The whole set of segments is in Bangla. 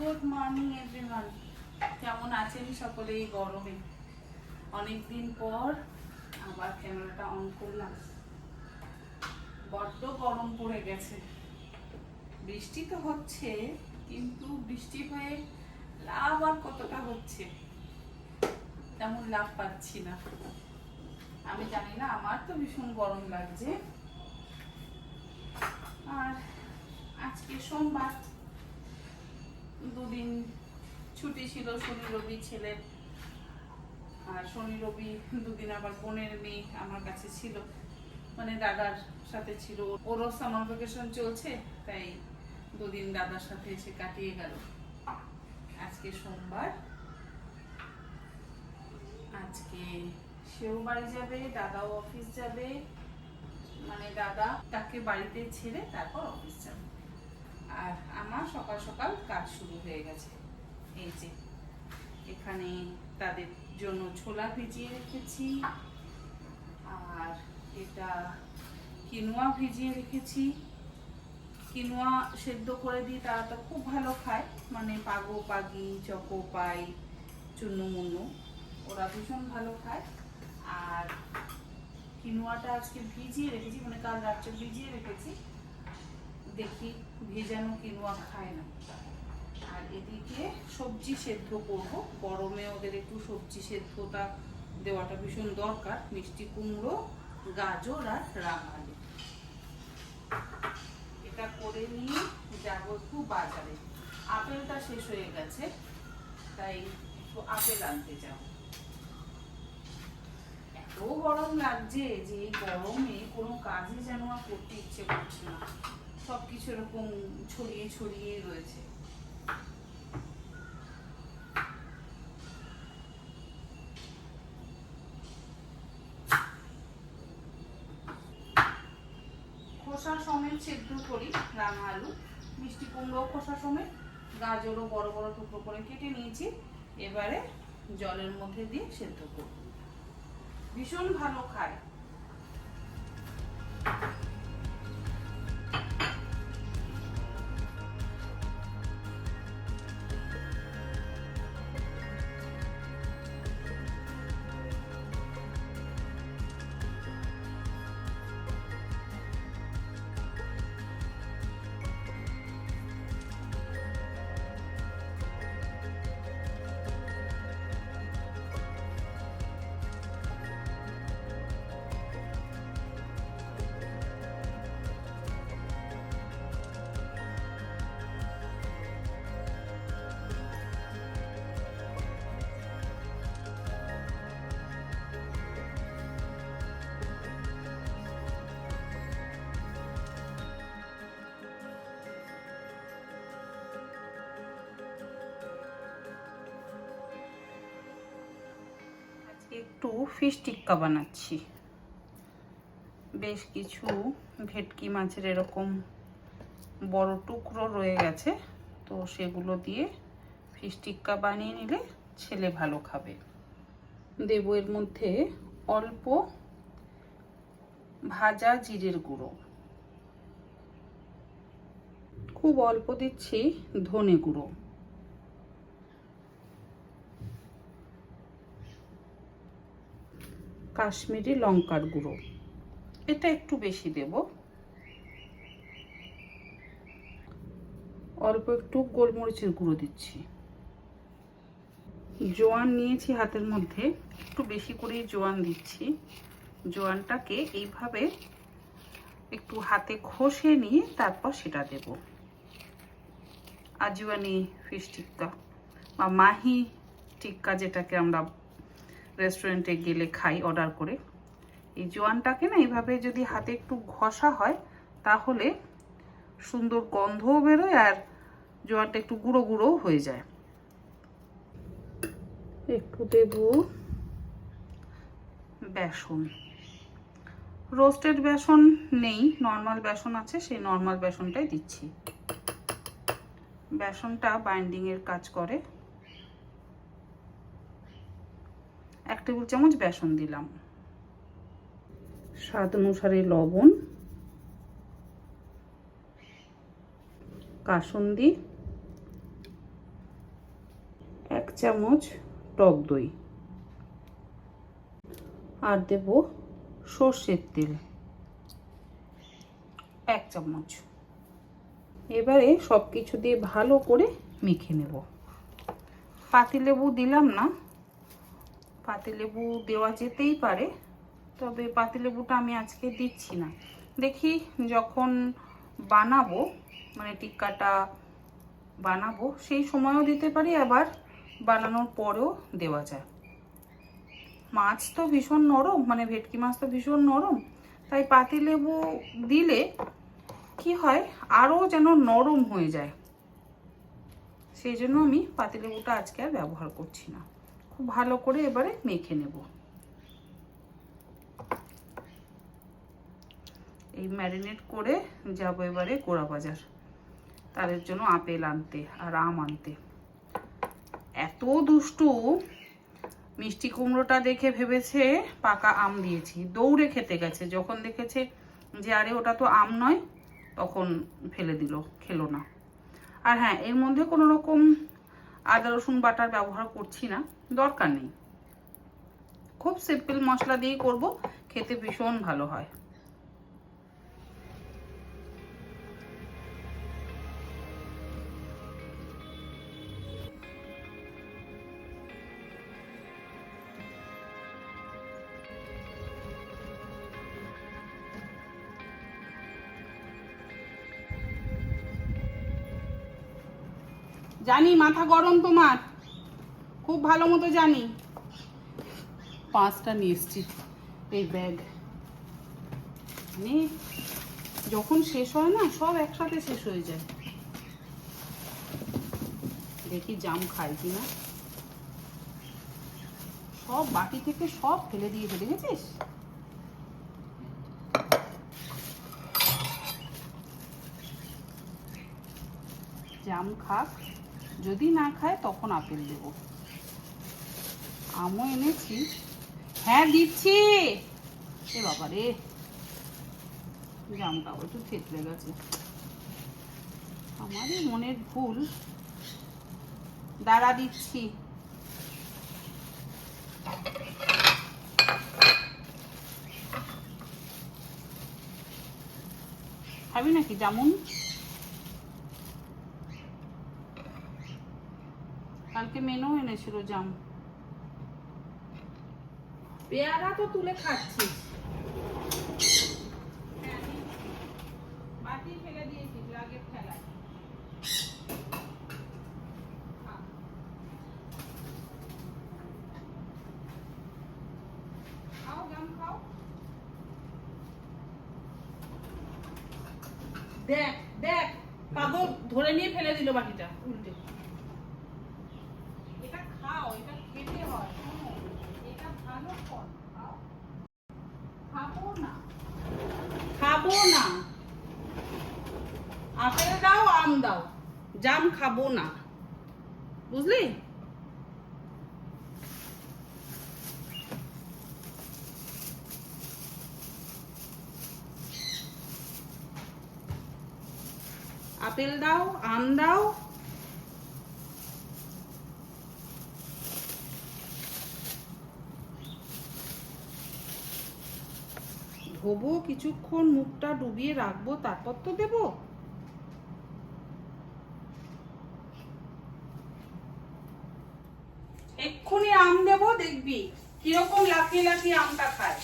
গুড মর্নিং এভরিওয়ান, কেমন আছেন সকলে? এই গরমে অনেকদিন পর আবার ক্যামেরাটা অন করলাম। বড্ড গরম পড়ে গেছে। বৃষ্টি তো হচ্ছে, কিন্তু বৃষ্টি হয়ে লাভ আর কতটা হচ্ছে তেমন লাভ পাচ্ছি না। আমি জানি না, আমার তো ভীষণ গরম লাগছে। আর আজকে সোমবার, দুদিন ছুটি ছিল, শনি রবি ছেলের। আর শনি রবি দুদিন আবার বোনের মেয়ে আমার কাছে ছিল, মানে দাদার সাথে ছিল। ওরও সামার ভ্যাকেশন চলছে, তাই দুদিন দাদার সাথে এসে কাটিয়ে গেল। আজকে সোমবার, আজকে সেও বাড়ি যাবে, দাদাও অফিস যাবে। মানে দাদা তাকে বাড়িতে ছেড়ে তারপর অফিস যাবে। আর আমার সকাল সকাল কাজ শুরু হয়ে গেছে। এই যে এখানে তাদের জন্য ছোলা ভিজিয়ে রেখেছি, আর এটা কিনোয়া ভিজিয়ে রেখেছি। কিনোয়া সেদ্ধ করে দিই, তারা তো খুব ভালো খায়, মানে পাগো পাগি, চকো পাই, চুন্নু মুন্নু, ওরা ভীষণ ভালো খায়। আর কিনোয়াটা আজকে ভিজিয়ে রেখেছি, মানে কাল রাত্রে ভিজিয়ে রেখেছি। দেখি ভেজানো কিনোয়া খায় না। আর এদিকে সবজি সেদ্ধ করব, গরমে ওদের একটু সবজি সেদ্ধটা দেওয়াটা ভীষণ দরকার। মিষ্টি কুমড়ো, গাজর আর রাঙালি, এটা করে নিয়ে যাবো একটু বাজারে। আপেলটা শেষ হয়ে গেছে, তাই একটু আপেল আনতে যাব। এত গরম লাগছে যে এই গরমে কোনো কাজই যেন আর করতে ইচ্ছে করছে না। সবকিছু এরকম ছড়িয়ে ছড়িয়ে রয়েছে। খোসা সমেত সেদ্ধ করি রাঙা আলু, মিষ্টি কুমড়ো খোসা সমেত, গাজরও বড় বড় টুকরো করে কেটে নিয়েছি। এবারে জলের মধ্যে দিয়ে সেদ্ধ করব। ভীষণ ভালো খায়। একটু ফিশ টিক্কা বানাচ্ছি। বেশ কিছু ভেটকি মাছের এরকম বড় টুকরো রয়ে গেছে, তো সেগুলো দিয়ে ফিশ টিক্কা বানিয়ে নিলে ছেলে ভালো খাবে। দেব এর মধ্যে অল্প ভাজা জিরের গুঁড়ো, খুব অল্প দিচ্ছি ধনে গুঁড়ো, কাশ্মীরি লঙ্কার গুঁড়ো, এটা একটু বেশি দেব, অল্প একটু গোলমরিচের গুঁড়ো দিচ্ছি। জোয়ান নিয়েছি হাতের মধ্যে, একটু বেশি করে জোয়ান দিচ্ছি। জোয়ানটাকে এইভাবে একটু হাতে ঘষে নিয়ে তারপর সেটা দেব। আজওয়ানি ফিশ টিক্কা বা মাহি টিক্কা, যেটাকে আমরা রেস্টুরেন্টে গেলে খাই অর্ডার করে, এই জোয়ানটাকে না এইভাবে যদি হাতে একটু ঘষা হয় তাহলে সুন্দর গন্ধও বেরোয় আর জোয়ানটা একটু গুঁড়ো গুঁড়োও হয়ে যায়। একটু দেব বেসন, রোস্টেড বেসন নেই, নর্মাল বেসন আছে, সেই নর্মাল বেসনটাই দিচ্ছি। বেসনটা বাইন্ডিং এর কাজ করে। 1 টেবিল চামচ বেসন দিলাম, স্বাদ অনুসারে লবণ, কাসুন্দি, চামচ টক দই, আর দেব সর্ষের তেল 1 চামচ। এবারে সব কিছু দিয়ে ভালো করে মেখে নেব। পাতিলেবু দিলাম না, পাতিলেবু দেওয়া যেতেই পারে, তবে পাতিলেবুটা আমি আজকে দিচ্ছি না। দেখি যখন বানাবো, মানে টিক্কাটা বানাবো সেই সময়ও দিতে পারি, আবার বানানোর পরেও দেওয়া যায়। মাছ তো ভীষণ নরম, মানে ভেটকি মাছ তো ভীষণ নরম, তাই পাতিলেবু দিলে কি হয় আরও যেন নরম হয়ে যায়, সেই জন্য আমি পাতিলেবুটা আজকে আর ব্যবহার করছি না। খুব ভালো করে এবারে মেখে নেব। এই ম্যারিনেট করে যাবো এবারে গোড়া বাজার, তাদের জন্য আপেল আনতে আর আম আনতে। এত দুষ্টু, মিষ্টি কুমড়োটা দেখে ভেবেছে পাকা আম দিয়েছি, দৌড়ে খেতে গেছে। যখন দেখেছে যে আরে ওটা তো আম নয়, তখন ফেলে দিল, খেলো না। আর হ্যাঁ, এর মধ্যে কোনো রকম আদা রসুন বাটার ব্যবহার করছি না, দরকার নেই। খুব সিম্পল মশলা দিয়েই করব, খেতে ভীষণ ভালো হয়। জানি মাথা গরম তোমার, খুব ভালো মতো জানি। 5টা নিয়ে এসছি এই ব্যাগ, মানে যখন শেষ হয় না সব একসাথে শেষ হয়ে যায়। দেখি জাম খাই কিনা। সব বাটি থেকে সব ফেলে দিয়েছে, দেখেছিস? জাম খাক, যদি না খায় তখন আপেল দেব। আমও এনেছি, হ্যাঁ দিচ্ছি। এ বাবা রে, জামটাও একটু থেতলে গেছে, আমারই মনের ভুল। দাঁড়া দিচ্ছি। খাবি নাকি জামুন? কালকে মেনু এনেছিল জাম। পেয়ারা তো তুলে খাচ্ছিস, বাটি ফেলে দিয়েছিস আগের খেলায়। খাও জাম খাও। দেখ দেখ, কাগজ ধরে নিয়ে ফেলে দিল বাটিটা উল্টে। এটা খাও, এটা খেতে হয়, এটা ভালো ফল। খাও। খাবো না, খাবো না। আপেল দাও, আম দাও, জাম খাবো না, বুঝলি? আপেল দাও, আম দাও। ধোবো কিছুক্ষণ, মুখটা ডুবিয়ে রাখবো, তারপর তো দেবো। এক্ষুনি আম দেবো, দেখবি কিরকম লাফিয়ে লাফিয়ে আমটা খায়।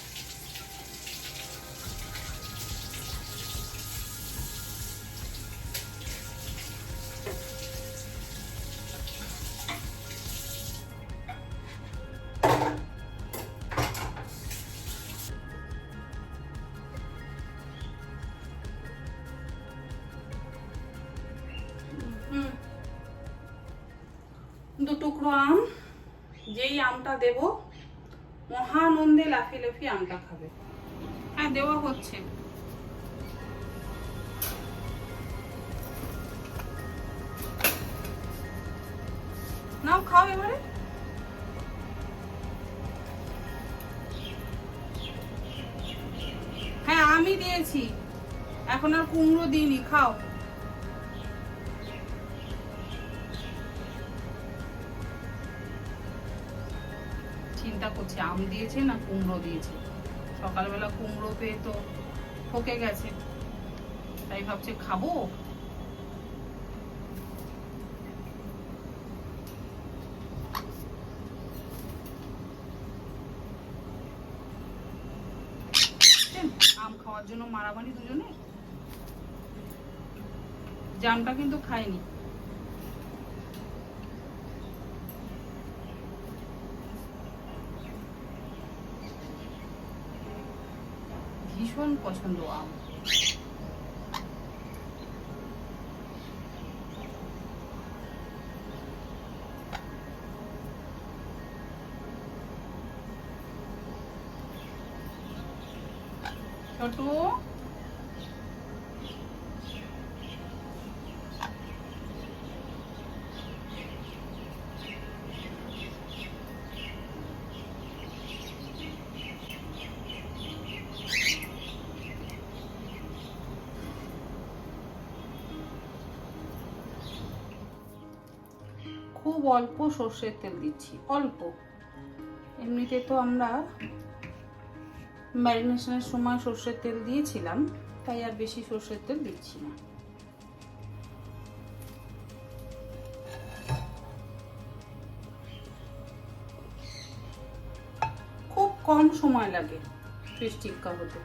দু টুকরো আম, যেই আমটা দেব মহানন্দে লাফিয়ে লাফিয়ে আমটা খাবে। হ্যাঁ দেওয়া হচ্ছে। নাও খাও এবারে। হ্যাঁ আমি দিয়েছি, এখন আর কুমড়ো দিইনি, খাও। চিন্তা করছে আম দিয়েছে না কুমড়ো দিয়েছে। সকালবেলা কুমড়ো পেয়ে তো ঠকে গেছে, তাই ভাবছে খাবো। আম খাওয়ার জন্য মারামারি দুজনে। জামটা কিন্তু খায়নি। ভীষণ পছন্দ আম। ছোট খুব অল্প সর্ষের তেল দিচ্ছি, অল্প। এমনিতে তো আমরা ম্যারিনেশনের সময় সর্ষের তেল দিয়েছিলাম, তাই আর বেশি সর্ষের তেল দিচ্ছি না। খুব কম সময় লাগে ফিশ টিক্কা হতে।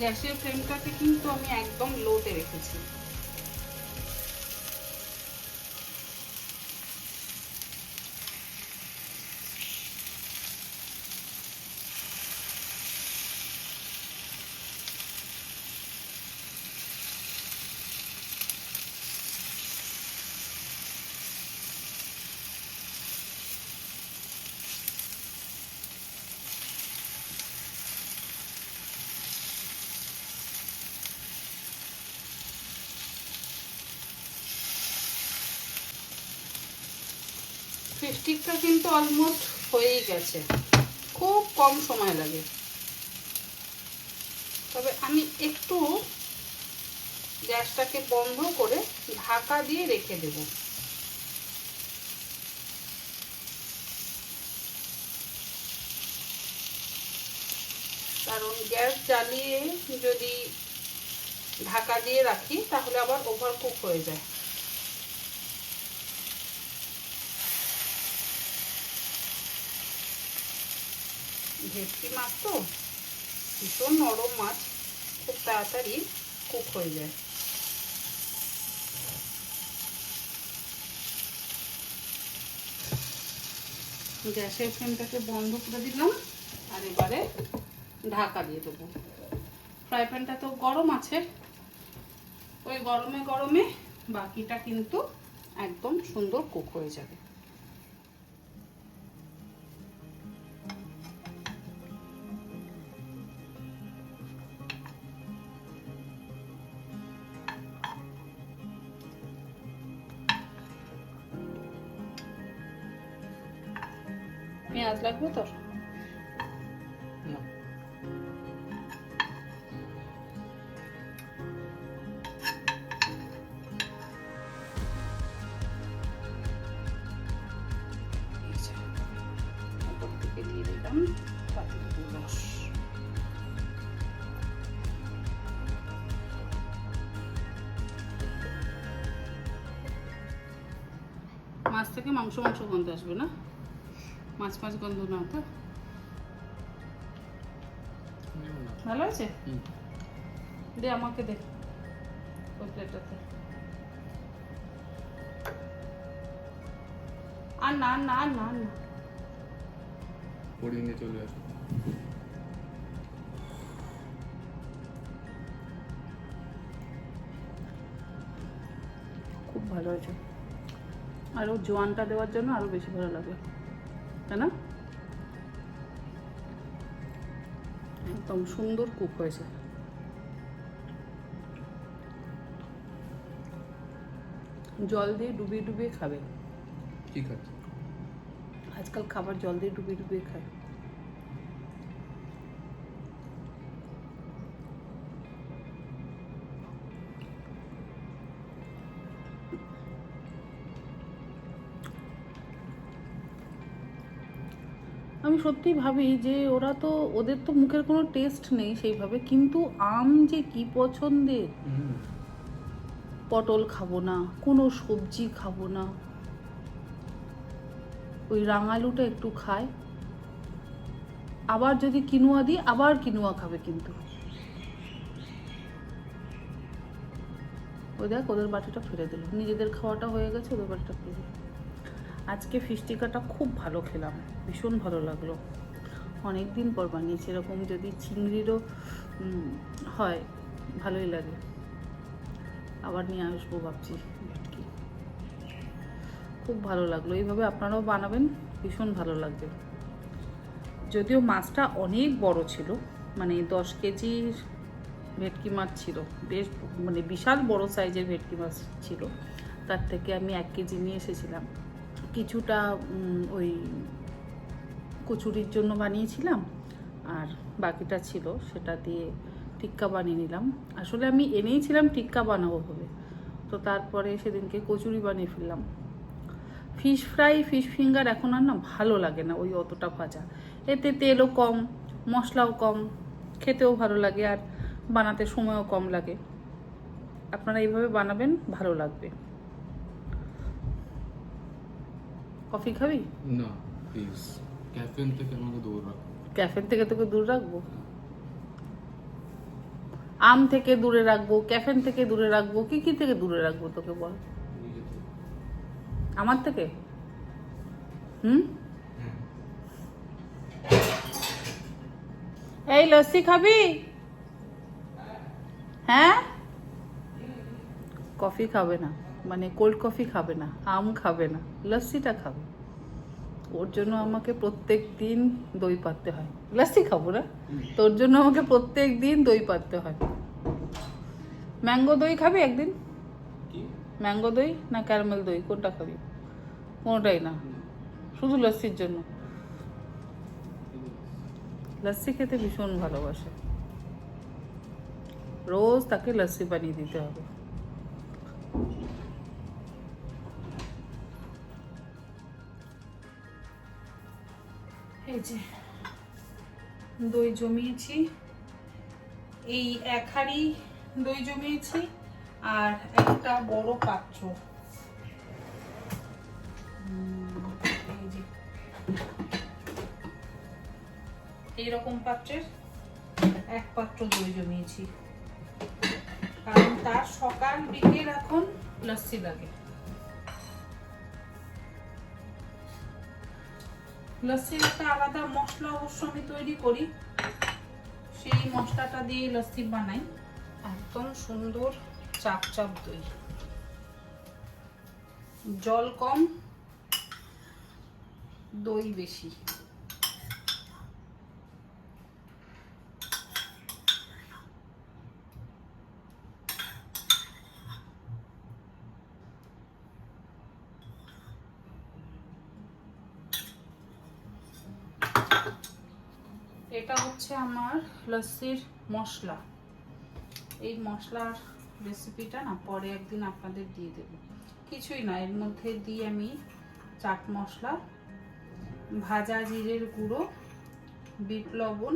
গ্যাসের ফ্লেমটাকে কিন্তু আমি একদম লোতে রেখেছি। ফিশ টিক্কা কিন্তু অলমোস্ট হয়েই গেছে, খুব কম সময় লাগে। তবে আমি একটু গ্যাসটাকে বন্ধ করে ঢাকা দিয়ে রেখে দেব। কারণ গ্যাস জ্বালিয়ে যদি ঢাকা দিয়ে রাখি তাহলে আবার ওভারকুক হয়ে যায়। ভেটকি মাছ তো ভীষণ নরম মাছ, খুব তাড়াতাড়ি কুক হয়ে যায়। গ্যাসের ফ্লেমটাকে বন্ধ করে দিলাম আর এবারে ঢাকা দিয়ে দেবো। ফ্রাই প্যানটা তো গরম আছে, ওই গরমে গরমে বাকিটা কিন্তু একদম সুন্দর কুক হয়ে যাবে। পেঁয়াজ লাগবে তোর? দিয়ে দিলাম পাতিলেবুর রস। মাছ থেকে মাংস মাংস গন্ধ আসবে না, মাছ মাছ গন্ধ না তো? ভালো আছে? দে আমাকে দে ওই প্লেটটাতে। আর না না না না পড়িয়ে চলে আসো। খুব ভালো হয়েছে। আরও জোয়ানটা দেওয়ার জন্য আরও বেশি ভালো লাগে, তাই না? একদম সুন্দর কুক হয়েছে। জল দিয়ে ডুবিয়ে ডুবিয়ে খাবে। ঠিক আছে, আজকাল খাবার জল দিয়ে ডুবিয়ে ডুবিয়ে খায়। আমি সত্যি ভাবি যে ওদের তো মুখের কোনো টেস্ট নেই সেইভাবে, কিন্তু আম যে কি পছন্দের। পটল খাবো না, কোনো সবজি খাবো না, ওই রাঙালুটা একটু খায়, আবার যদি কিনুয়া দিই আবার কিনুয়া খাবে। কিন্তু ওই দেখ ওদের বাটিটা ফিরে দিল, নিজেদের খাওয়াটা হয়ে গেছে, ওদের বাটিটা ফিরে দিল। আজকে ফিশ টিক্কাটা খুব ভালো খেলাম, ভীষণ ভালো লাগলো। অনেক দিন পর বানিয়েছি এরকম, যদি চিংড়িরও হয় ভালোই লাগে। আবার নিয়ে আসবো ভাবছি ভেটকি, খুব ভালো লাগলো। এইভাবে আপনারাও বানাবেন, ভীষণ ভালো লাগবে। যদিও মাছটা অনেক বড় ছিল, মানে 10 কেজির ভেটকি মাছ ছিল, বেশ মানে বিশাল বড় সাইজের ভেটকি মাছ ছিল। তার থেকে আমি 1 কেজি নিয়ে এসেছিলাম। কিছুটা ওই কচুরির জন্য বানিয়েছিলাম, আর বাকিটা ছিল সেটা দিয়ে টিক্কা বানিয়ে নিলাম। আসলে আমি এনেইছিলাম টিক্কা বানাবো ভাবে, তো তারপরে সেদিনকে কচুরি বানিয়ে ফেললাম। ফিশ ফ্রাই, ফিশ ফিঙ্গার এখন আর না ভালো লাগে না ওই অতটা ভাজা, এতে তেলও কম, মশলাও কম, খেতেও ভালো লাগে, আর বানাতে সময়ও কম লাগে। আপনারা এইভাবে বানাবেন, ভালো লাগবে। কফি খাবি? না প্লিজ, ক্যাফেন থেকে আমাকে দূর রাখো। ক্যাফেন থেকে তোকে দূর রাখবো? আম থেকে দূরে রাখবো, ক্যাফেন থেকে দূরে রাখবো, কি কি থেকে দূরে রাখবো তোকে বল? আমার থেকে? এই লস্যি খাবি? হ্যাঁ, কফি খাবে না, মানে কোল্ড কফি খাবে না, আম খাবে না, লস্যিটা খাবে। ওর জন্য আমাকে প্রত্যেক দিন দই পাততে হয়। লস্যি খাবো না, তোর জন্য আমাকে প্রত্যেক দিন দই পাততে হয়। ম্যাঙ্গো দই খাবি একদিন? ম্যাঙ্গো দই না ক্যারামেল দই, কোনটা খাবি? কোনোটাই না, শুধু লস্যির জন্য। লস্যি খেতে ভীষণ ভালোবাসে, রোজ তাকে লস্যি বানিয়ে দিতে হবে। এই যে দই জমিয়েছি, এই 1 হাঁড়ি দই জমিয়েছি, আর একটা বড় পাত্র, এই যে এইরকম পাত্রের 1 পাত্র দই জমিয়েছি, কারণ তার সকাল বিকেল এখন লস্যি লাগে। লস্যির একটা আলাদা মশলা অবশ্য আমি তৈরি করি, সেই মশলাটা দিয়ে লস্যি বানাই। একদম সুন্দর চাপ চাপ দই, জল কম, দই বেশি। এটা হচ্ছে আমার লস্যির মশলা। এই মশলার রেসিপিটা না পরে একদিন আপনাদের দিয়ে দেব। কিছুই না, এর মধ্যে দিয়ে আমি চাট মশলা, ভাজা জিরের গুঁড়ো, বিট লবণ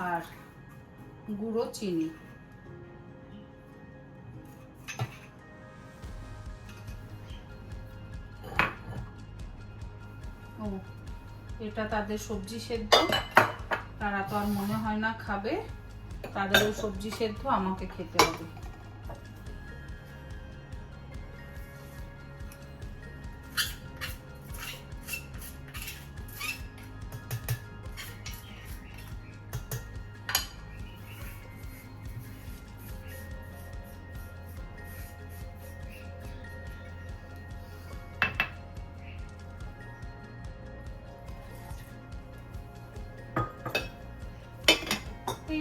আর গুঁড়ো চিনি, ও এটা তাদের সবজি সেদ্ধ, তারা তো আর মনে হয় না খাবে, তাদেরও সবজি সেদ্ধ, আমাকে খেতে হবে।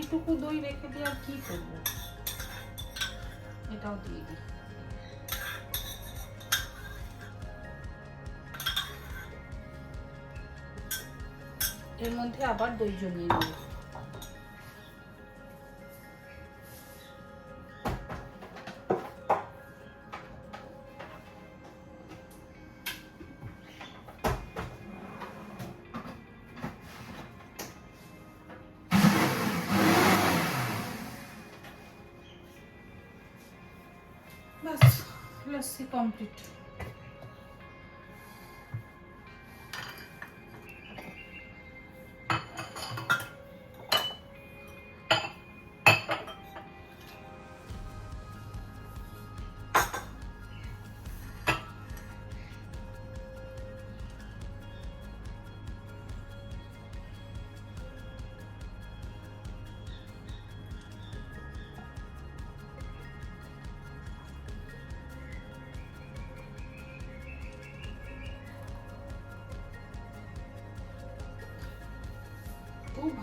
এইটুকু দই রেখে দিয়ে আর কি করবো, এটাও দিয়ে দিই। এর মধ্যে আবার দই জমিয়ে নেব। বাস, লস্যি কমপ্লিট।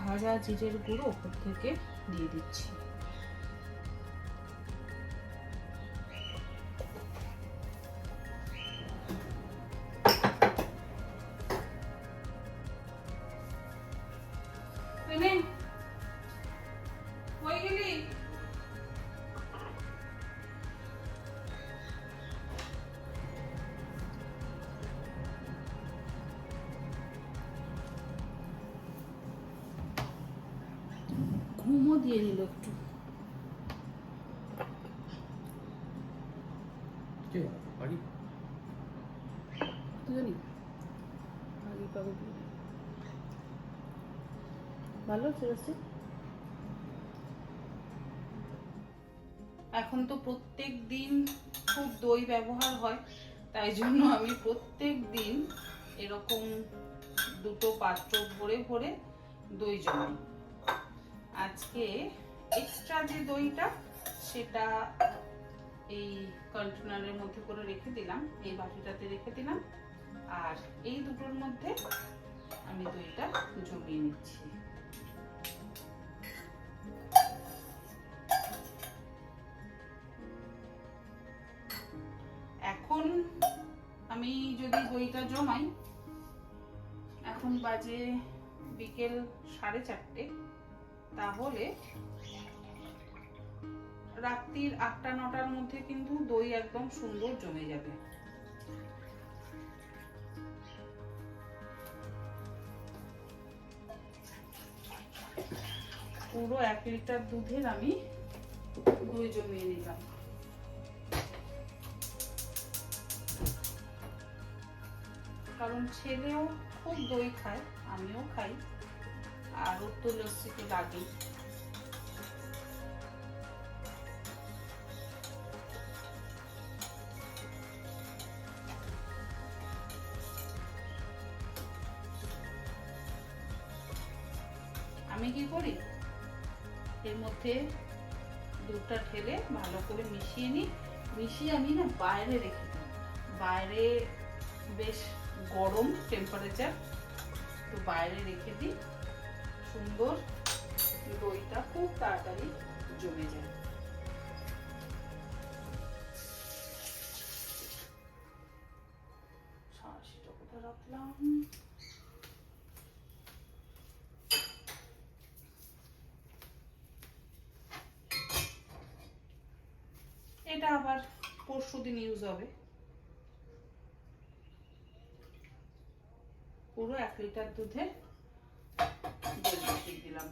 ভাজা জিরের গুঁড়ো উপর থেকে দিয়ে দিচ্ছি। ঘুমও দিয়ে নিল একটু। ভালো চলেছে। এখন তো প্রত্যেক দিন খুব দই ব্যবহার হয়, তাই জন্য আমি প্রত্যেক দিন এরকম দুটো পাত্র ভরে ভরে দই জমাই। আজকে এক্সট্রা যে দইটা সেটা এই কন্টেনারের মধ্যে করে রেখে দিলাম, এই বাটিটাতে রেখে দিলাম, আর এই দুটোর মধ্যে আমি দইটা জমিয়ে নিচ্ছি। এখন আমি যদি দইটা জমাই, এখন বাজে বিকেল 4:30, তাহলে রাত্রির 8টা-9টার মধ্যে কিন্তু দই একদম সুন্দর জমে যাবে। পুরো 1 লিটার দুধের আমি দই জমিয়ে নিলাম। কারণ ছেলেও খুব দই খায়, আমিও খাই, আর ওর তো লস্যিতে লাগেই। আমি কি করি, এর মধ্যে দুধটা ঢেলে ভালো করে মিশিয়ে নিই। মিশিয়ে আমি না বাইরে রেখে দিই। বাইরে বেশ গরম টেম্পারেচার, তো বাইরে রেখে দিই। সুন্দর দইটা খুব তাড়াতাড়ি জমে যায়। সাঁড়াশিটা কোথায় রাখলাম? এটা আবার পরশুদিন ইউজ হবে। পুরো 1 লিটার দুধে দই মিশিয়ে দিলাম।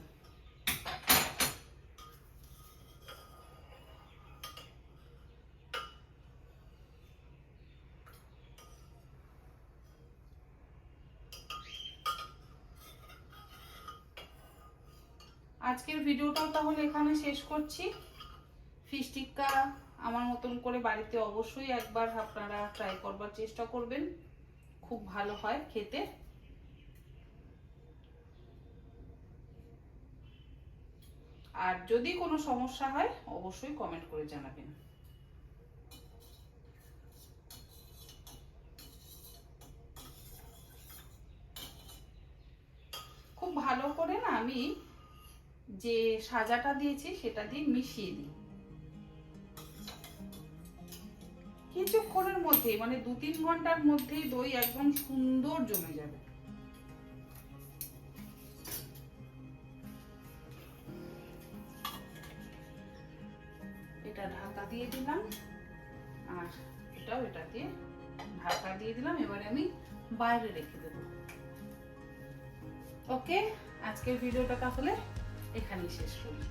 আজকের ভিডিওটাও তাহলে এখানে শেষ করছি। ফিশ টিক্কা আমার মতন করে বাড়িতে অবশ্যই একবার আপনারা ট্রাই করবার চেষ্টা করবেন, খুব ভালো হয় খেতে। আর যদি কোনো সমস্যা হয় অবশ্যই কমেন্ট করে জানাবেন। খুব ভালো করে না আমি যে সাজাটা দিয়েছি সেটা দিয়ে মিশিয়ে দিই। কিছুক্ষণের মধ্যে মানে 2-3 ঘন্টার মধ্যেই দই একদম সুন্দর জমে যাবে। এটা ঢাকা দিয়ে দিলাম আর এটাও এটা দিয়ে ঢাকা দিয়ে দিলাম। এবারে আমি বাইরে রেখে দেব। ওকে, আজকের ভিডিওটা তাহলে এখানেই শেষ করি।